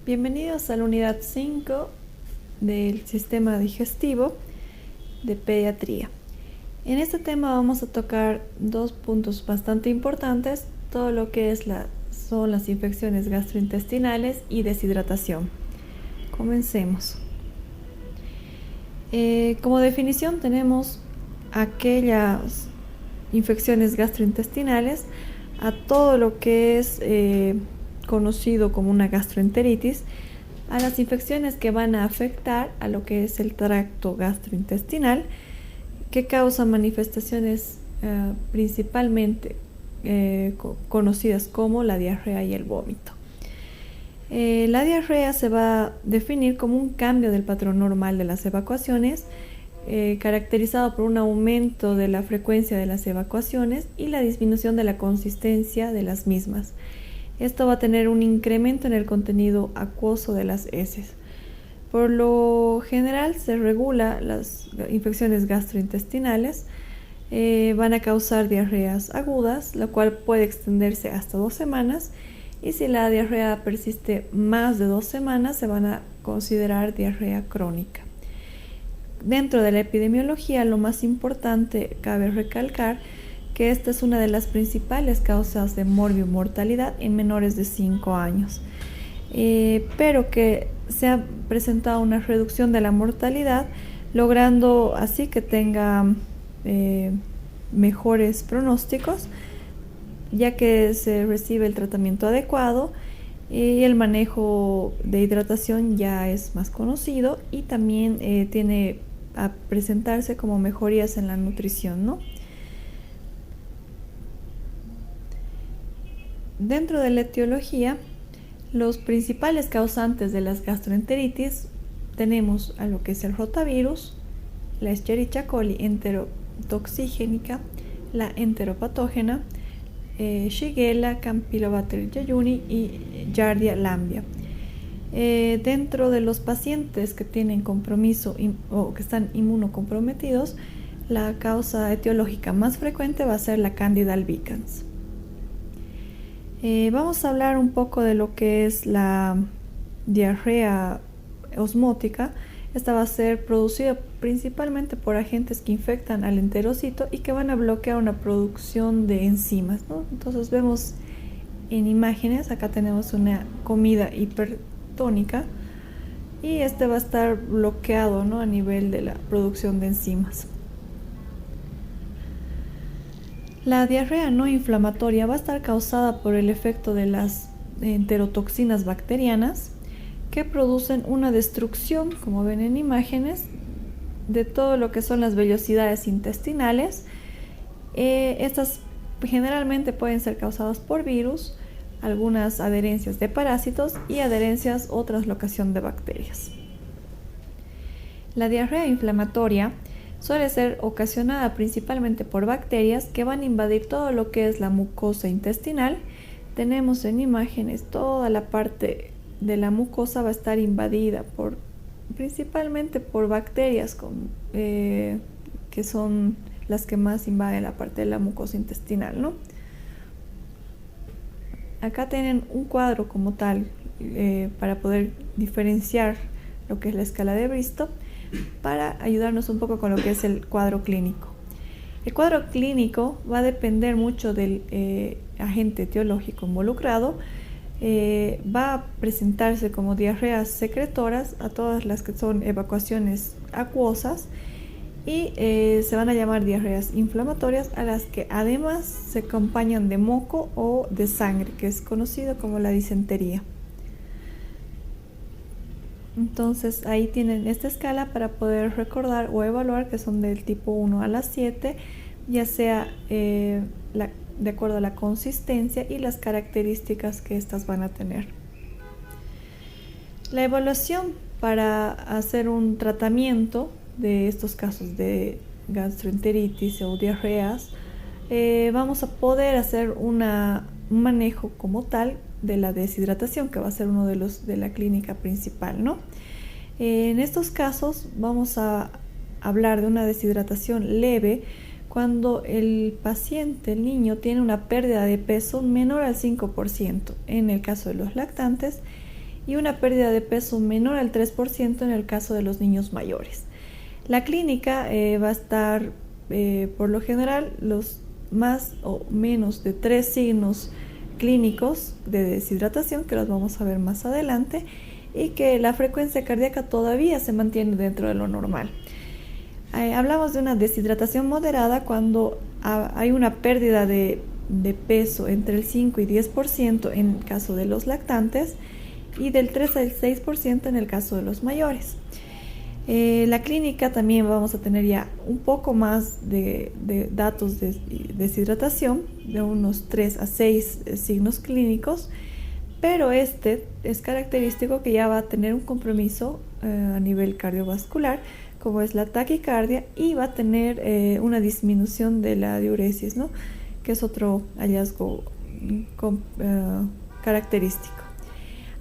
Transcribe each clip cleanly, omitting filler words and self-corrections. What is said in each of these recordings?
Bienvenidos a la unidad 5 del sistema digestivo de pediatría. En este tema vamos a tocar dos puntos bastante importantes, todo lo que son las infecciones gastrointestinales y deshidratación. Comencemos. Como definición tenemos aquellas infecciones gastrointestinales a todo lo que es conocido como una gastroenteritis, a las infecciones que van a afectar a lo que es el tracto gastrointestinal, que causan manifestaciones principalmente conocidas como la diarrea y el vómito. La diarrea se va a definir como un cambio del patrón normal de las evacuaciones, caracterizado por un aumento de la frecuencia de las evacuaciones y la disminución de la consistencia de las mismas. Esto va a tener un incremento en el contenido acuoso de las heces. Por lo general se regula las infecciones gastrointestinales, van a causar diarreas agudas, la cual puede extenderse hasta 2 semanas, y si la diarrea persiste más de 2 semanas se van a considerar diarrea crónica. Dentro de la epidemiología, lo más importante cabe recalcar que esta es una de las principales causas de morbimortalidad en menores de 5 años, pero que se ha presentado una reducción de la mortalidad, logrando así que tenga mejores pronósticos, ya que se recibe el tratamiento adecuado y el manejo de hidratación ya es más conocido, y también tiene a presentarse como mejorías en la nutrición, ¿no? Dentro de la etiología, los principales causantes de las gastroenteritis tenemos a lo que es el rotavirus, la Escherichia coli enterotoxigénica, la enteropatógena, Shigella, Campylobacter jejuni y Giardia lamblia. Dentro de los pacientes que tienen compromiso o que están inmunocomprometidos, la causa etiológica más frecuente va a ser la Candida albicans. Vamos a hablar un poco de lo que es la diarrea osmótica. Esta va a ser producida principalmente por agentes que infectan al enterocito y que van a bloquear una producción de enzimas, ¿no? Entonces vemos en imágenes, acá tenemos una comida hipertónica y este va a estar bloqueado, ¿no?, a nivel de la producción de enzimas. La diarrea no inflamatoria va a estar causada por el efecto de las enterotoxinas bacterianas, que producen una destrucción, como ven en imágenes, de todo lo que son las vellosidades intestinales. Estas generalmente pueden ser causadas por virus, algunas adherencias de parásitos y adherencias o translocación de bacterias. La diarrea inflamatoria suele ser ocasionada principalmente por bacterias que van a invadir todo lo que es la mucosa intestinal. Tenemos en imágenes toda la parte de la mucosa va a estar invadida principalmente por bacterias que son las que más invaden la parte de la mucosa intestinal, ¿no? Acá tienen un cuadro como tal para poder diferenciar lo que es la escala de Bristow, para ayudarnos un poco con lo que es el cuadro clínico. El cuadro clínico va a depender mucho del agente etiológico involucrado. Va a presentarse como diarreas secretoras a todas las que son evacuaciones acuosas, y se van a llamar diarreas inflamatorias a las que además se acompañan de moco o de sangre, que es conocido como la disentería. Entonces ahí tienen esta escala para poder recordar o evaluar que son del tipo 1 a la 7, ya sea de acuerdo a la consistencia y las características que estas van a tener. La evaluación para hacer un tratamiento de estos casos de gastroenteritis o diarreas, vamos a poder hacer un manejo como tal de la deshidratación, que va a ser uno de la clínica principal, ¿no? En estos casos vamos a hablar de una deshidratación leve cuando el paciente, el niño, tiene una pérdida de peso menor al 5% en el caso de los lactantes, y una pérdida de peso menor al 3% en el caso de los niños mayores. La clínica va a estar, por lo general, los más o menos de 3 signos clínicos de deshidratación, que los vamos a ver más adelante, y que la frecuencia cardíaca todavía se mantiene dentro de lo normal. Hablamos de una deshidratación moderada cuando hay una pérdida de peso entre el 5 y 10% en el caso de los lactantes y del 3 al 6% en el caso de los mayores. La clínica también vamos a tener ya un poco más de datos de deshidratación, de unos 3 a 6 signos clínicos, pero este es característico que ya va a tener un compromiso a nivel cardiovascular, como es la taquicardia, y va a tener una disminución de la diuresis, ¿no? Que es otro hallazgo característico.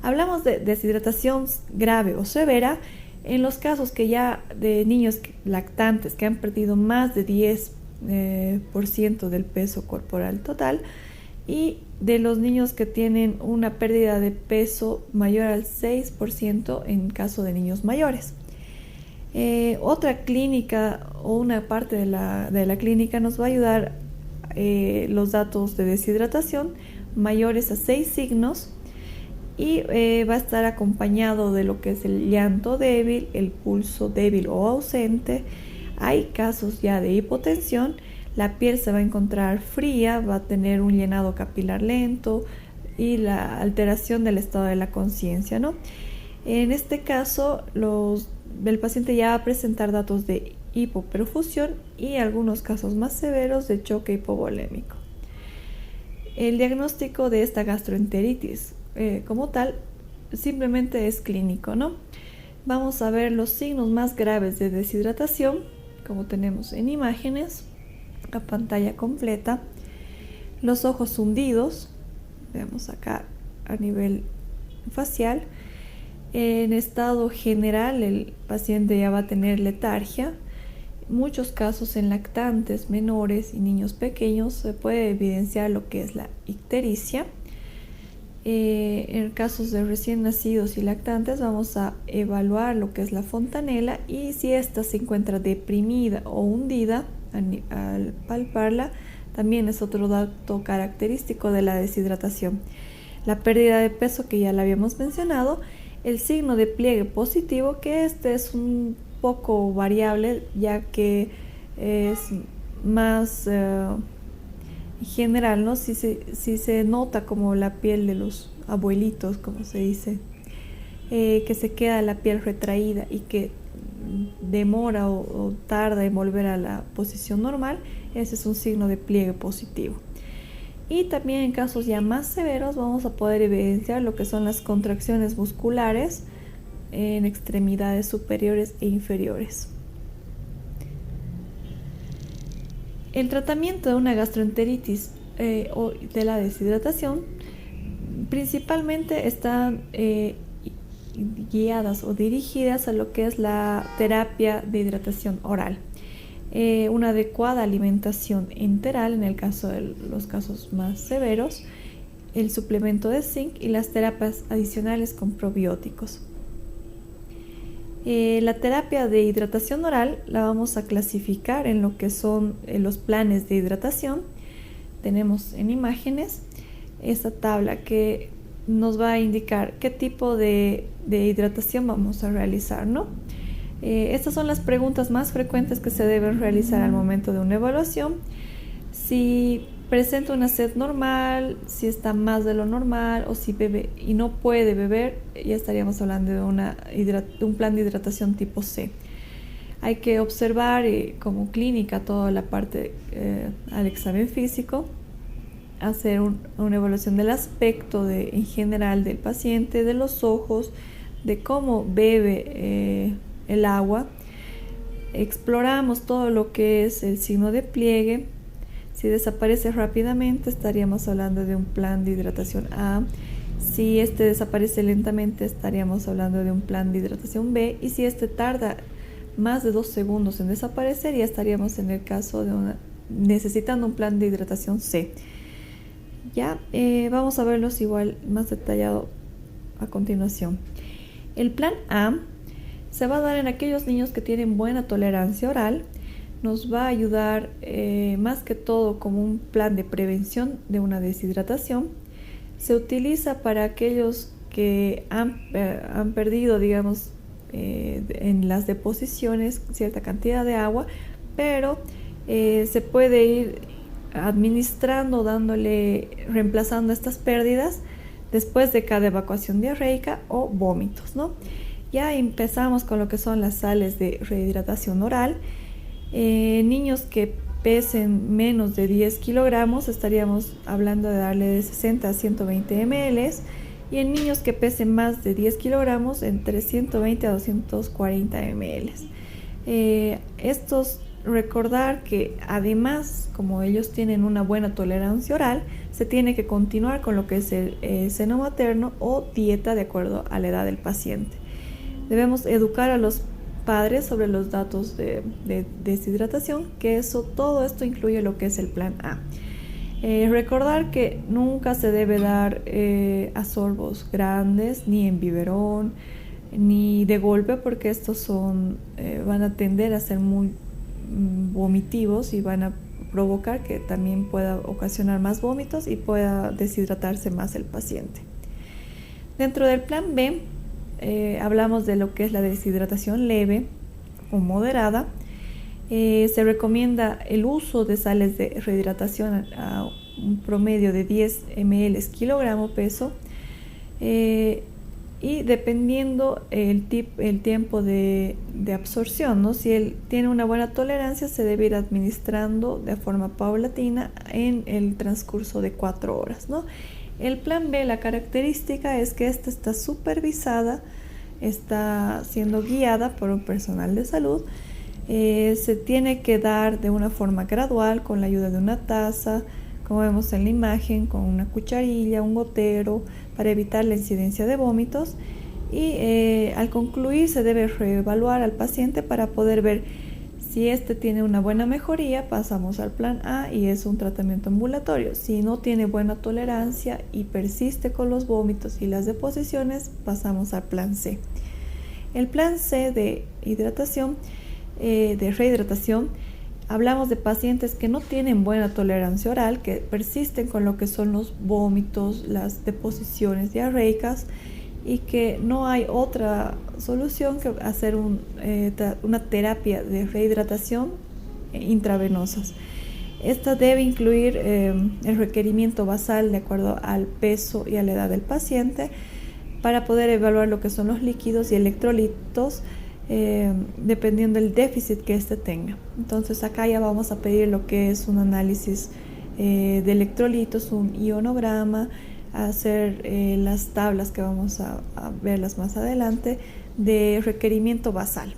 Hablamos de deshidratación grave o severa en los casos que ya de niños lactantes que han perdido más de 10% del peso corporal total, y de los niños que tienen una pérdida de peso mayor al 6% en caso de niños mayores. Otra clínica o una parte de la clínica nos va a ayudar los datos de deshidratación mayores a 6 signos, y va a estar acompañado de lo que es el llanto débil, el pulso débil o ausente. Hay casos ya de hipotensión, la piel se va a encontrar fría, va a tener un llenado capilar lento y la alteración del estado de la conciencia, ¿no? En este caso, el paciente ya va a presentar datos de hipoperfusión y algunos casos más severos de choque hipovolémico. El diagnóstico de esta gastroenteritis como tal simplemente es clínico, ¿no? Vamos a ver los signos más graves de deshidratación, como tenemos en imágenes, a pantalla completa. Los ojos hundidos, vemos acá a nivel facial. En estado general el paciente ya va a tener letargia. En muchos casos en lactantes menores y niños pequeños se puede evidenciar lo que es la ictericia. En casos de recién nacidos y lactantes vamos a evaluar lo que es la fontanela, y si ésta se encuentra deprimida o hundida al palparla, también es otro dato característico de la deshidratación. La pérdida de peso, que ya la habíamos mencionado, el signo de pliegue positivo, que este es un poco variable ya que es más general, ¿no? Si se nota como la piel de los abuelitos, como se dice, que se queda la piel retraída y que demora o tarda en volver a la posición normal, ese es un signo de pliegue positivo. Y también en casos ya más severos vamos a poder evidenciar lo que son las contracciones musculares en extremidades superiores e inferiores. El tratamiento de una gastroenteritis o de la deshidratación principalmente están guiadas o dirigidas a lo que es la terapia de hidratación oral, una adecuada alimentación enteral en el caso de los casos más severos, el suplemento de zinc y las terapias adicionales con probióticos. La terapia de hidratación oral la vamos a clasificar en lo que son los planes de hidratación. Tenemos en imágenes esta tabla que nos va a indicar qué tipo de hidratación vamos a realizar, ¿no? Estas son las preguntas más frecuentes que se deben realizar al momento de una evaluación. Si presenta una sed normal, si está más de lo normal, o si bebe y no puede beber, ya estaríamos hablando de un plan de hidratación tipo C. Hay que observar como clínica toda la parte al examen físico, hacer una evaluación del aspecto en general del paciente, de los ojos, de cómo bebe el agua. Exploramos todo lo que es el signo de pliegue. Si desaparece rápidamente, estaríamos hablando de un plan de hidratación A. Si este desaparece lentamente, estaríamos hablando de un plan de hidratación B. Y si este tarda más de 2 segundos en desaparecer, ya estaríamos en el caso de necesitando un plan de hidratación C. Ya vamos a verlos igual más detallado a continuación. El plan A se va a dar en aquellos niños que tienen buena tolerancia oral. Nos va a ayudar más que todo como un plan de prevención de una deshidratación. Se utiliza para aquellos que han perdido, digamos, en las deposiciones cierta cantidad de agua, pero se puede ir administrando, reemplazando estas pérdidas después de cada evacuación diarreica o vómitos, ¿no? Ya empezamos con lo que son las sales de rehidratación oral. Niños que pesen menos de 10 kilogramos, estaríamos hablando de darle de 60 a 120 ml, y en niños que pesen más de 10 kilogramos, entre 120 a 240 ml. Recordar que además, como ellos tienen una buena tolerancia oral, se tiene que continuar con lo que es el seno materno o dieta de acuerdo a la edad del paciente. Debemos educar a los padres sobre los datos de deshidratación, que todo esto incluye lo que es el plan A. Recordar que nunca se debe dar a sorbos grandes, ni en biberón, ni de golpe, porque estos van a tender a ser muy vomitivos y van a provocar que también pueda ocasionar más vómitos y pueda deshidratarse más el paciente. Dentro del plan B hablamos de lo que es la deshidratación leve o moderada. Se recomienda el uso de sales de rehidratación a un promedio de 10 ml kilogramo peso, y dependiendo el tiempo de absorción, ¿no? Si él tiene una buena tolerancia, se debe ir administrando de forma paulatina en el transcurso de 4 horas, ¿no? El plan B, la característica es que esta está supervisada, está siendo guiada por un personal de salud. Se tiene que dar de una forma gradual, con la ayuda de una taza, como vemos en la imagen, con una cucharilla, un gotero, para evitar la incidencia de vómitos. Y al concluir se debe reevaluar al paciente para poder ver si tiene una buena mejoría. Pasamos al plan A y es un tratamiento ambulatorio. Si no tiene buena tolerancia y persiste con los vómitos y las deposiciones, pasamos al plan C. El plan C de rehidratación, hablamos de pacientes que no tienen buena tolerancia oral, que persisten con lo que son los vómitos, las deposiciones diarreicas, y que no hay otra solución que hacer una terapia de rehidratación intravenosas. Esta debe incluir el requerimiento basal de acuerdo al peso y a la edad del paciente, para poder evaluar lo que son los líquidos y electrolitos, dependiendo del déficit que tenga. Entonces acá ya vamos a pedir lo que es un análisis de electrolitos, un ionograma, hacer las tablas que vamos a verlas más adelante de requerimiento basal.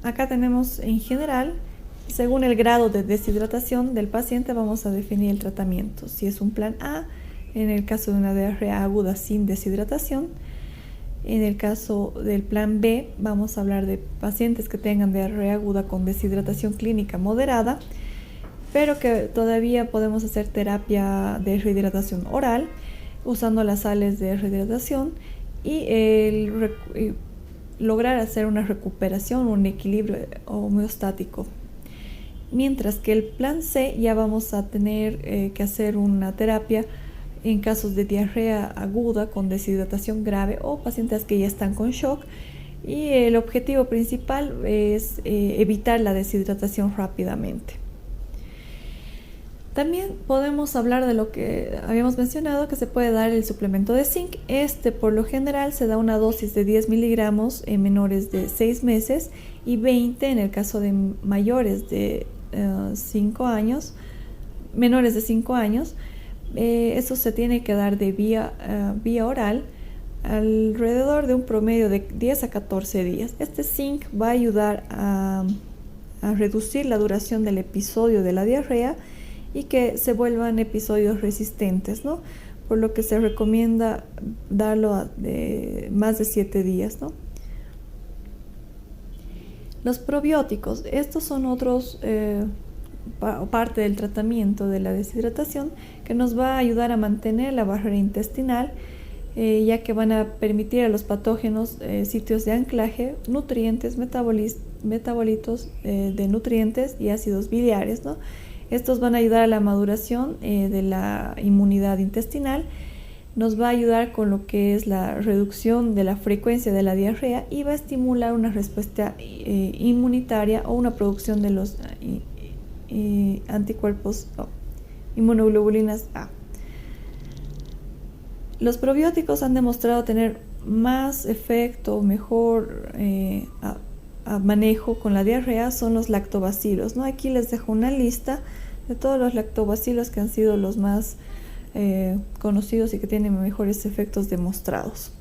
Acá tenemos en general, según el grado de deshidratación del paciente, vamos a definir el tratamiento. Si es un plan A, en el caso de una diarrea aguda sin deshidratación. En el caso del plan B, vamos a hablar de pacientes que tengan diarrea aguda con deshidratación clínica moderada, pero que todavía podemos hacer terapia de rehidratación oral usando las sales de rehidratación y lograr hacer una recuperación, un equilibrio homeostático. Mientras que el plan C ya vamos a tener que hacer una terapia en casos de diarrea aguda con deshidratación grave o pacientes que ya están con shock, y el objetivo principal es evitar la deshidratación rápidamente. También podemos hablar de lo que habíamos mencionado, que se puede dar el suplemento de zinc. Por lo general se da una dosis de 10 miligramos en menores de 6 meses y 20 en el caso de mayores de 5 años, menores de 5 años. Eso se tiene que dar de vía oral alrededor de un promedio de 10 a 14 días. Este zinc va a ayudar a reducir la duración del episodio de la diarrea y que se vuelvan episodios resistentes, ¿no? Por lo que se recomienda darlo de más de 7 días, ¿no? Los probióticos, estos son otros parte del tratamiento de la deshidratación, que nos va a ayudar a mantener la barrera intestinal. ya que van a permitir a los patógenos sitios de anclaje, nutrientes, metabolitos de nutrientes y ácidos biliares, ¿no? Estos van a ayudar a la maduración de la inmunidad intestinal, nos va a ayudar con lo que es la reducción de la frecuencia de la diarrea y va a estimular una respuesta inmunitaria o una producción de los anticuerpos inmunoglobulinas A. Los probióticos han demostrado tener más efecto, mejor a manejo con la diarrea son los lactobacilos, ¿no? Aquí les dejo una lista de todos los lactobacilos que han sido los más conocidos y que tienen mejores efectos demostrados.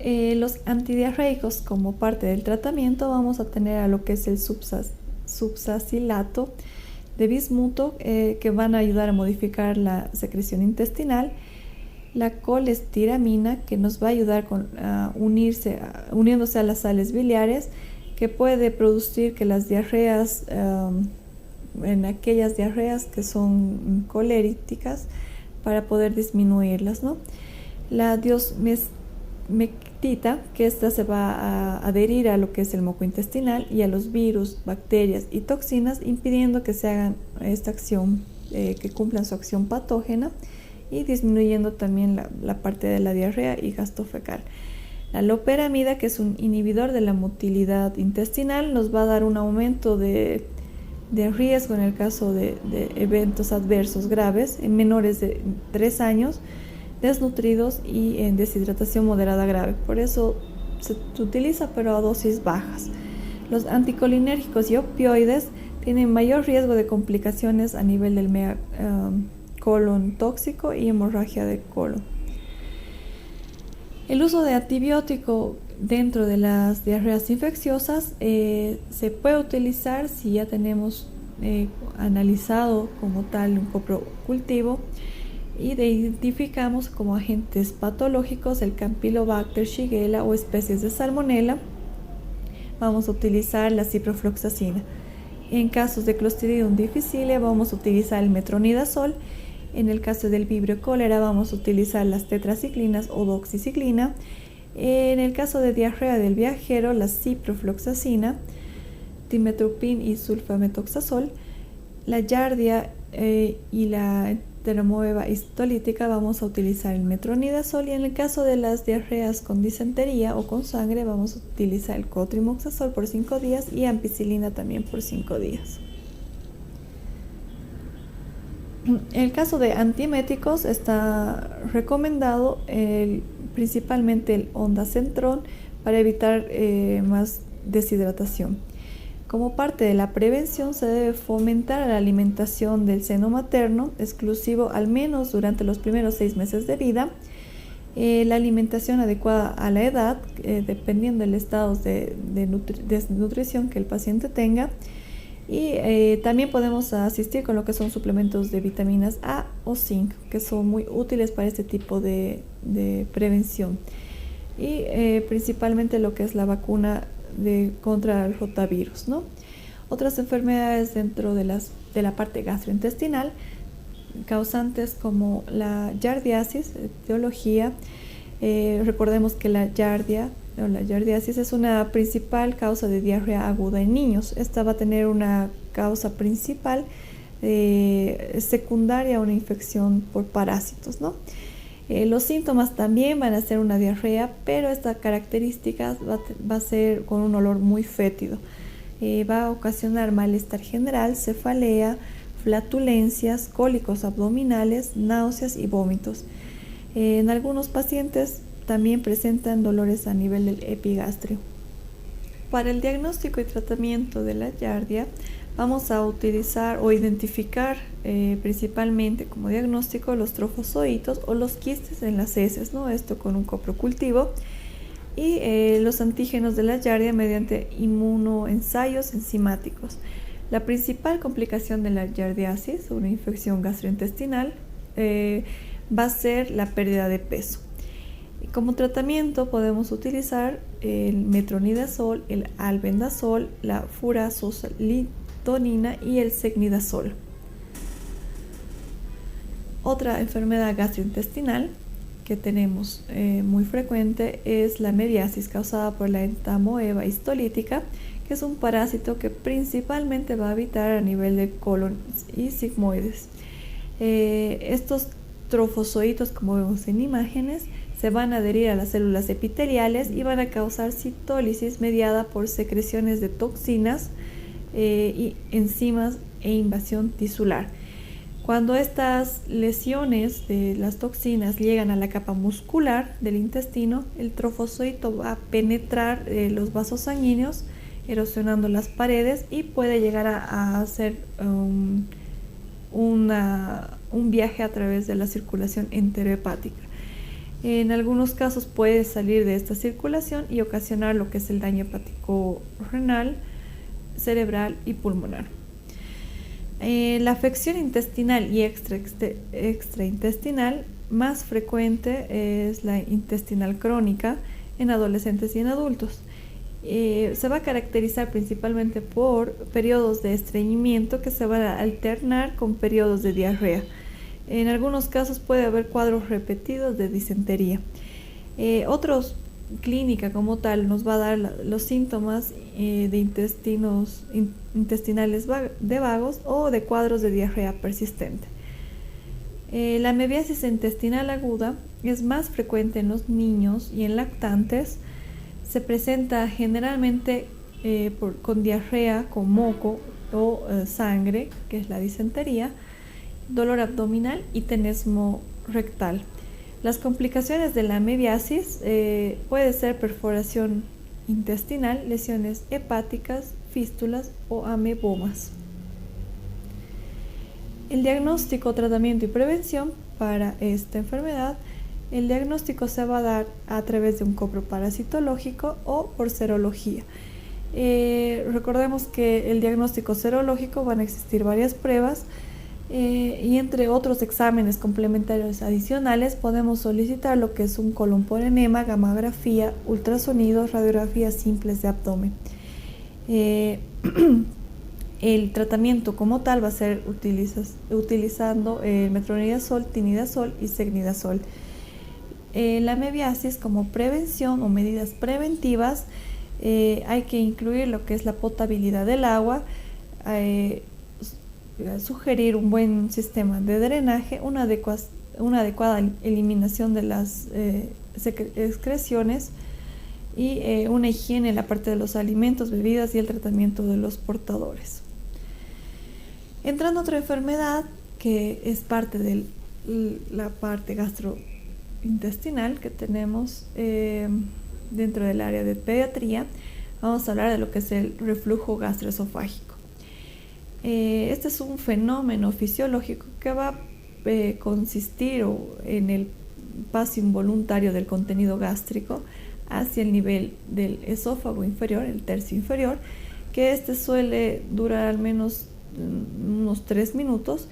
Los antidiarreicos, como parte del tratamiento, vamos a tener a lo que es el subsacilato de bismuto, que van a ayudar a modificar la secreción intestinal, la colestiramina, que nos va a ayudar uniéndose a las sales biliares, que puede producir que las diarreas, en aquellas diarreas que son coleríticas, para poder disminuirlas, ¿no? La diosmectita, que esta se va a adherir a lo que es el moco intestinal y a los virus, bacterias y toxinas, impidiendo que se hagan esta acción, que cumplan su acción patógena, y disminuyendo también la parte de la diarrea y gasto fecal. La loperamida, que es un inhibidor de la motilidad intestinal, nos va a dar un aumento de riesgo en el caso de eventos adversos graves en menores de 3 años, desnutridos y en deshidratación moderada grave. Por eso se utiliza, pero a dosis bajas. Los anticolinérgicos y opioides tienen mayor riesgo de complicaciones a nivel del colon tóxico y hemorragia de colon. El uso de antibiótico dentro de las diarreas infecciosas se puede utilizar si ya tenemos analizado como tal un coprocultivo y identificamos como agentes patológicos el Campylobacter, Shigella o especies de Salmonella. Vamos a utilizar la ciprofloxacina. En casos de Clostridium difficile vamos a utilizar el metronidazol. En el caso del Vibrio cólera vamos a utilizar las tetraciclinas o doxiciclina. En el caso de diarrea del viajero, la ciprofloxacina, timetoprim y sulfametoxazol. La Giardia y la Enteromoeba histolítica vamos a utilizar el metronidazol, y en el caso de las diarreas con disentería o con sangre vamos a utilizar el cotrimoxazol por 5 días y ampicilina también por 5 días. En el caso de antieméticos está recomendado principalmente el ondansetron para evitar más deshidratación. Como parte de la prevención se debe fomentar la alimentación del seno materno exclusivo al menos durante los primeros 6 meses de vida, la alimentación adecuada a la edad, dependiendo del estado de desnutrición que el paciente tenga. Y también podemos asistir con lo que son suplementos de vitaminas A o zinc, que son muy útiles para este tipo de prevención. Y principalmente lo que es la vacuna contra el rotavirus, ¿no? Otras enfermedades dentro de la parte gastrointestinal, causantes como la giardiasis, etiología. Recordemos que la giardiasis es una principal causa de diarrea aguda en niños. Esta va a tener una causa principal secundaria a una infección por parásitos, ¿no? Los síntomas también van a ser una diarrea, pero esta característica va a ser con un olor muy fétido. Va a ocasionar malestar general, cefalea, flatulencias, cólicos abdominales, náuseas y vómitos. En algunos pacientes también presentan dolores a nivel del epigastrio. Para el diagnóstico y tratamiento de la giardia vamos a utilizar o identificar principalmente como diagnóstico los trofozoitos o los quistes en las heces, ¿no? Esto con un coprocultivo, y los antígenos de la giardia mediante inmunoensayos enzimáticos. La principal complicación de la giardiasis, una infección gastrointestinal, va a ser la pérdida de peso. Como tratamiento podemos utilizar el metronidazol, el albendazol, la furazolitonina y el secnidazol. Otra enfermedad gastrointestinal que tenemos muy frecuente es la mebiasis, causada por la entamoeba histolítica, que es un parásito que principalmente va a habitar a nivel de colon y sigmoides. Estos trofozoitos, como vemos en imágenes, se van a adherir a las células epiteliales y van a causar citólisis mediada por secreciones de toxinas y enzimas e invasión tisular. Cuando estas lesiones de las toxinas llegan a la capa muscular del intestino, el trofozoito va a penetrar los vasos sanguíneos, erosionando las paredes, y puede llegar a hacer un viaje a través de la circulación enterohepática. En algunos casos puede salir de esta circulación y ocasionar lo que es el daño hepático renal, cerebral y pulmonar. La afección intestinal y extraintestinal más frecuente es la intestinal crónica en adolescentes y en adultos. Se va a caracterizar principalmente por periodos de estreñimiento que se van a alternar con periodos de diarrea. En algunos casos puede haber cuadros repetidos de disentería. Otros clínica como tal nos va a dar los síntomas de intestinales de vagos o de cuadros de diarrea persistente. La mebiasis intestinal aguda es más frecuente en los niños y en lactantes. Se presenta generalmente con diarrea, con moco o sangre, que es la disentería, dolor abdominal y tenesmo rectal. Las complicaciones de la mebiasis puede ser perforación intestinal, lesiones hepáticas, fístulas o amebomas. El diagnóstico, tratamiento y prevención para esta enfermedad. El diagnóstico se va a dar a través de un coproparasitológico o por serología. Recordemos que el diagnóstico serológico van a existir varias pruebas. Y entre otros exámenes complementarios adicionales podemos solicitar lo que es un colon por enema, gamografía, ultrasonidos, radiografías simples de abdomen. El tratamiento como tal va a ser utilizando metronidazol, tinidazol y secnidazol. La mebiasis, como prevención o medidas preventivas, hay que incluir lo que es la potabilidad del agua, sugerir un buen sistema de drenaje, una adecuada eliminación de las excreciones y una higiene en la parte de los alimentos, bebidas y el tratamiento de los portadores. Entrando a otra enfermedad que es parte de la parte gastrointestinal que tenemos dentro del área de pediatría, vamos a hablar de lo que es el reflujo gastroesofágico. Este es un fenómeno fisiológico que va a consistir en el paso involuntario del contenido gástrico hacia el nivel del esófago inferior, el tercio inferior, que este suele durar al menos unos 3 minutos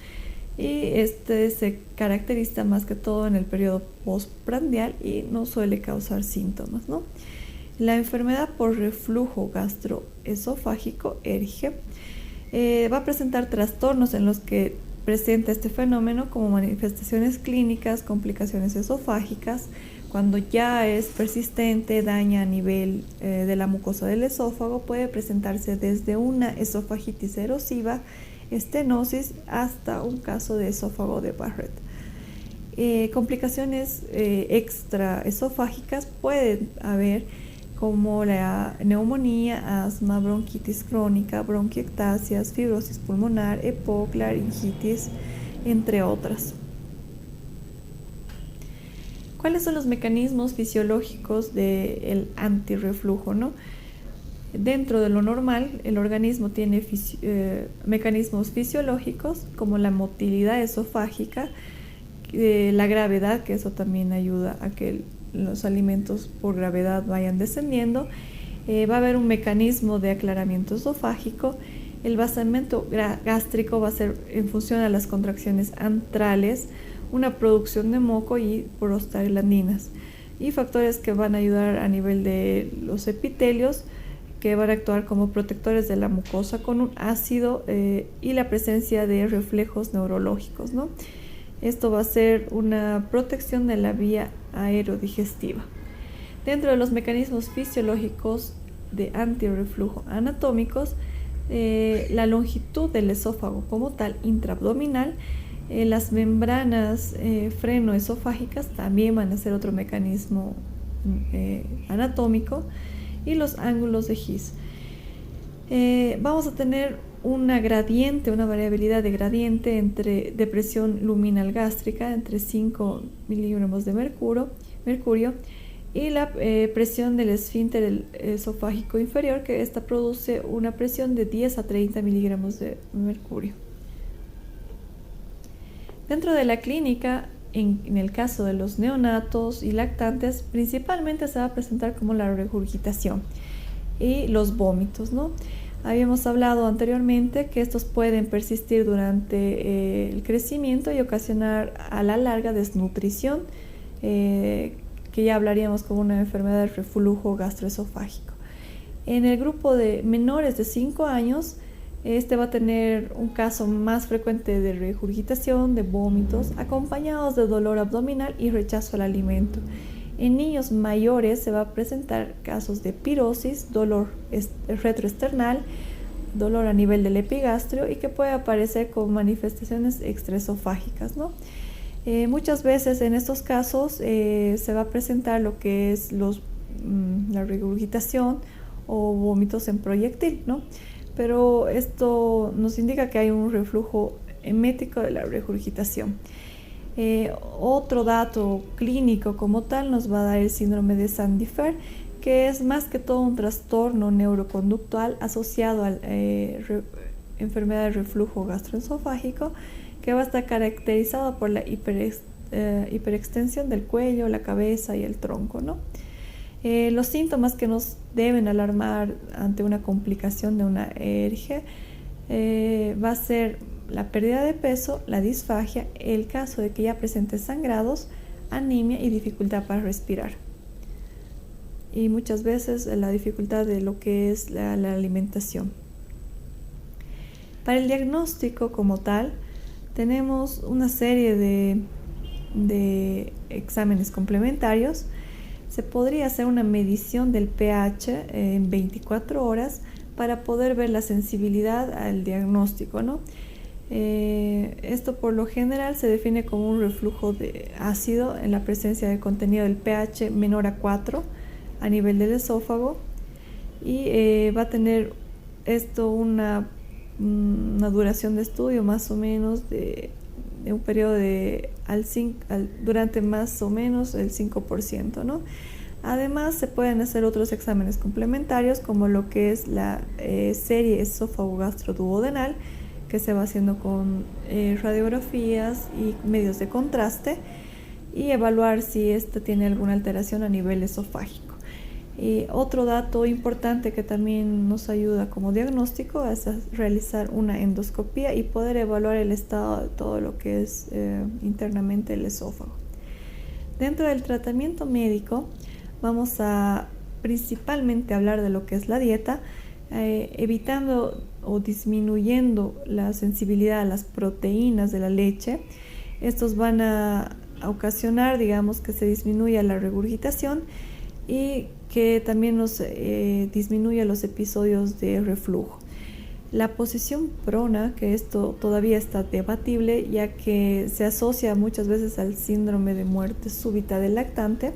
y este se caracteriza más que todo en el periodo postprandial y no suele causar síntomas, ¿no? La enfermedad por reflujo gastroesofágico, ERGE, va a presentar trastornos en los que presenta este fenómeno como manifestaciones clínicas, complicaciones esofágicas. Cuando ya es persistente, daña a nivel de la mucosa del esófago, puede presentarse desde una esofagitis erosiva, estenosis, hasta un caso de esófago de Barrett. Complicaciones extraesofágicas pueden haber como la neumonía, asma, bronquitis crónica, bronquiectasias, fibrosis pulmonar, EPOC, laringitis, entre otras. ¿Cuáles son los mecanismos fisiológicos del antirreflujo, ¿no? Dentro de lo normal, el organismo tiene mecanismos fisiológicos como la motilidad esofágica, la gravedad, que eso también ayuda a que los alimentos por gravedad vayan descendiendo. Va a haber un mecanismo de aclaramiento esofágico. El vaciamiento gástrico va a ser en función a las contracciones antrales, una producción de moco y prostaglandinas, y factores que van a ayudar a nivel de los epitelios, que van a actuar como protectores de la mucosa con un ácido y la presencia de reflejos neurológicos, ¿no? Esto va a ser una protección de la vía aerodigestiva. Dentro de los mecanismos fisiológicos de antirreflujo anatómicos, la longitud del esófago como tal, intraabdominal, las membranas frenoesofágicas también van a ser otro mecanismo anatómico, y los ángulos de His. Vamos a tener una variabilidad de gradiente de presión luminal gástrica entre 5 miligramos de mercurio, y la presión del esfínter esofágico inferior, que esta produce una presión de 10 a 30 miligramos de mercurio. Dentro de la clínica, en el caso de los neonatos y lactantes, principalmente se va a presentar como la regurgitación y los vómitos, ¿no? Habíamos hablado anteriormente que estos pueden persistir durante el crecimiento y ocasionar a la larga desnutrición, que ya hablaríamos como una enfermedad del reflujo gastroesofágico. En el grupo de menores de 5 años, este va a tener un caso más frecuente de regurgitación, de vómitos, acompañados de dolor abdominal y rechazo al alimento. En niños mayores se va a presentar casos de pirosis, dolor retroesternal, dolor a nivel del epigastrio, y que puede aparecer con manifestaciones extraesofágicas, ¿no? Muchas veces en estos casos se va a presentar lo que es la regurgitación o vómitos en proyectil, ¿no? Pero esto nos indica que hay un reflujo emético de la regurgitación. Otro dato clínico como tal nos va a dar el síndrome de Sandifer, que es más que todo un trastorno neuroconductual asociado a la enfermedad de reflujo gastroesofágico, que va a estar caracterizado por la hiperextensión del cuello, la cabeza y el tronco, ¿no? Los síntomas que nos deben alarmar ante una complicación de una ERG va a ser la pérdida de peso, la disfagia, el caso de que ya presente sangrados, anemia y dificultad para respirar. Y muchas veces la dificultad de lo que es la alimentación. Para el diagnóstico como tal, tenemos una serie de exámenes complementarios. Se podría hacer una medición del pH en 24 horas para poder ver la sensibilidad al diagnóstico, ¿no? Esto por lo general se define como un reflujo de ácido en la presencia de contenido del pH menor a 4 a nivel del esófago, y va a tener esto una duración de estudio más o menos de un periodo durante más o menos el 5%, ¿no? Además, se pueden hacer otros exámenes complementarios, como lo que es la serie esófago-gastroduodenal, que se va haciendo con radiografías y medios de contraste, y evaluar si esta tiene alguna alteración a nivel esofágico. Otro dato importante que también nos ayuda como diagnóstico es realizar una endoscopía y poder evaluar el estado de todo lo que es internamente el esófago. Dentro del tratamiento médico vamos a principalmente hablar de lo que es la dieta, evitando o disminuyendo la sensibilidad a las proteínas de la leche. Estos van a ocasionar, digamos, que se disminuya la regurgitación y que también nos disminuya los episodios de reflujo. La posición prona, que esto todavía está debatible, ya que se asocia muchas veces al síndrome de muerte súbita del lactante,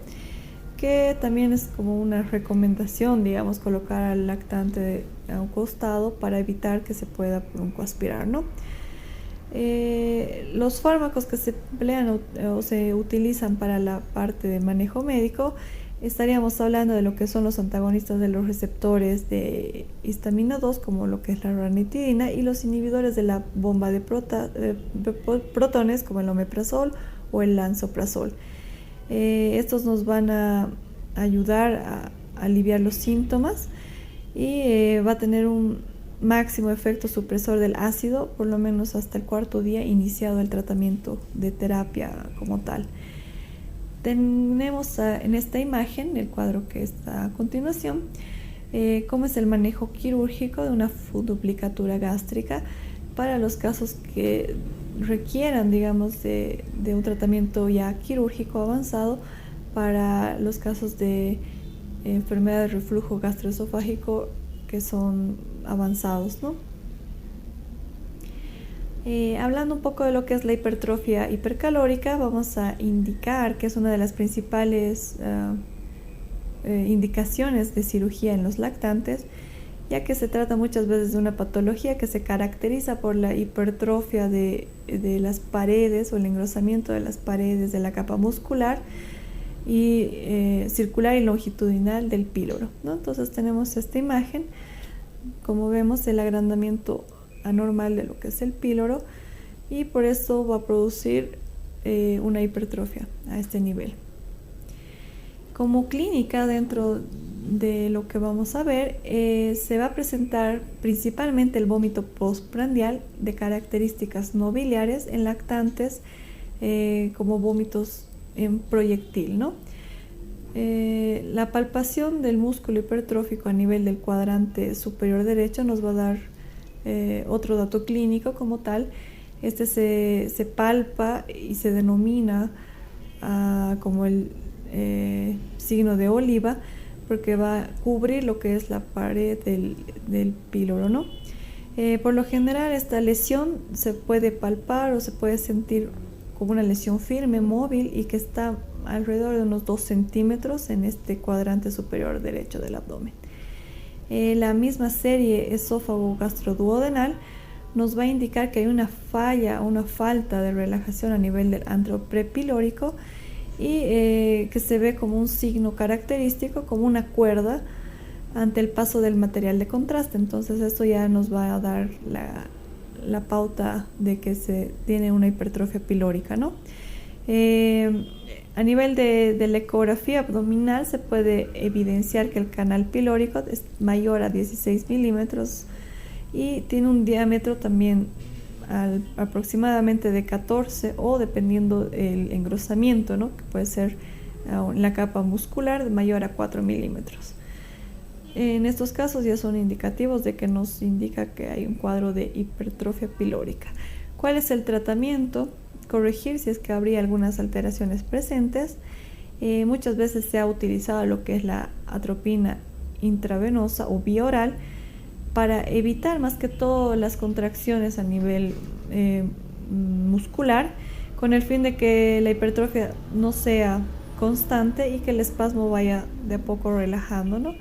que también es como una recomendación, digamos, colocar al lactante a un costado para evitar que se pueda broncoaspirar, ¿no? Los fármacos que se emplean o se utilizan para la parte de manejo médico, estaríamos hablando de lo que son los antagonistas de los receptores de histamina 2, como lo que es la ranitidina, y los inhibidores de la bomba de protones, como el omeprazol o el lansoprazol. Estos nos van a ayudar a aliviar los síntomas, y va a tener un máximo efecto supresor del ácido, por lo menos hasta el cuarto día iniciado el tratamiento de terapia como tal. Tenemos en esta imagen, el cuadro que está a continuación, cómo es el manejo quirúrgico de una duplicatura gástrica para los casos requieran, digamos, de un tratamiento ya quirúrgico avanzado para los casos de enfermedad de reflujo gastroesofágico que son avanzados, ¿no? Hablando un poco de lo que es la hipertrofia hipercalórica, vamos a indicar que es una de las principales indicaciones de cirugía en los lactantes, ya que se trata muchas veces de una patología que se caracteriza por la hipertrofia de las paredes o el engrosamiento de las paredes de la capa muscular y circular y longitudinal del píloro, ¿no? Entonces tenemos esta imagen, como vemos el agrandamiento anormal de lo que es el píloro, y por eso va a producir una hipertrofia a este nivel. Como clínica, dentro de lo que vamos a ver, se va a presentar principalmente el vómito postprandial de características no biliares en lactantes, como vómitos en proyectil, ¿no? La palpación del músculo hipertrófico a nivel del cuadrante superior derecho nos va a dar otro dato clínico como tal. Este se palpa y se denomina como el signo de oliva, porque va a cubrir lo que es la pared del píloro, ¿no? Por lo general esta lesión se puede palpar o se puede sentir como una lesión firme, móvil, y que está alrededor de unos 2 centímetros en este cuadrante superior derecho del abdomen. La misma serie esófago-gastroduodenal nos va a indicar que hay una falla, una falta de relajación a nivel del antro prepilórico, y que se ve como un signo característico, como una cuerda ante el paso del material de contraste. Entonces esto ya nos va a dar la pauta de que se tiene una hipertrofia pilórica, ¿no? A nivel de la ecografía abdominal se puede evidenciar que el canal pilórico es mayor a 16 milímetros y tiene un diámetro también aproximadamente de 14, o dependiendo el engrosamiento, ¿no? Que puede ser en la capa muscular mayor a 4 milímetros. En estos casos ya son indicativos de que nos indica que hay un cuadro de hipertrofia pilórica. ¿Cuál es el tratamiento? Corregir si es que habría algunas alteraciones presentes. Muchas veces se ha utilizado lo que es la atropina intravenosa o vía oral para evitar más que todo las contracciones a nivel muscular, con el fin de que la hipertrofia no sea constante y que el espasmo vaya de a poco relajando, ¿no?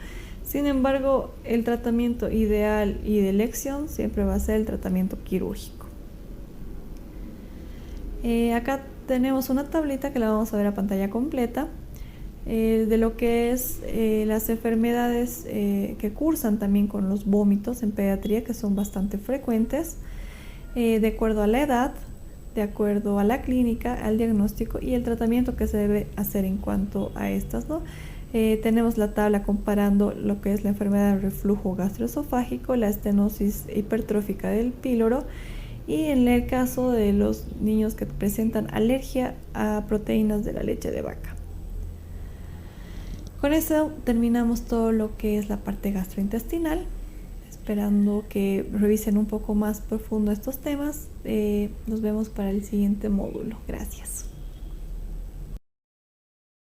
Sin embargo, el tratamiento ideal y de elección siempre va a ser el tratamiento quirúrgico. Acá tenemos una tablita que la vamos a ver a pantalla completa, de lo que es las enfermedades que cursan también con los vómitos en pediatría, que son bastante frecuentes, de acuerdo a la edad, de acuerdo a la clínica, al diagnóstico y el tratamiento que se debe hacer en cuanto a estas, ¿no? Tenemos la tabla comparando lo que es la enfermedad del reflujo gastroesofágico, la estenosis hipertrófica del píloro, y en el caso de los niños que presentan alergia a proteínas de la leche de vaca. Con eso terminamos todo lo que es la parte gastrointestinal, esperando que revisen un poco más profundo estos temas. Nos vemos para el siguiente módulo. Gracias.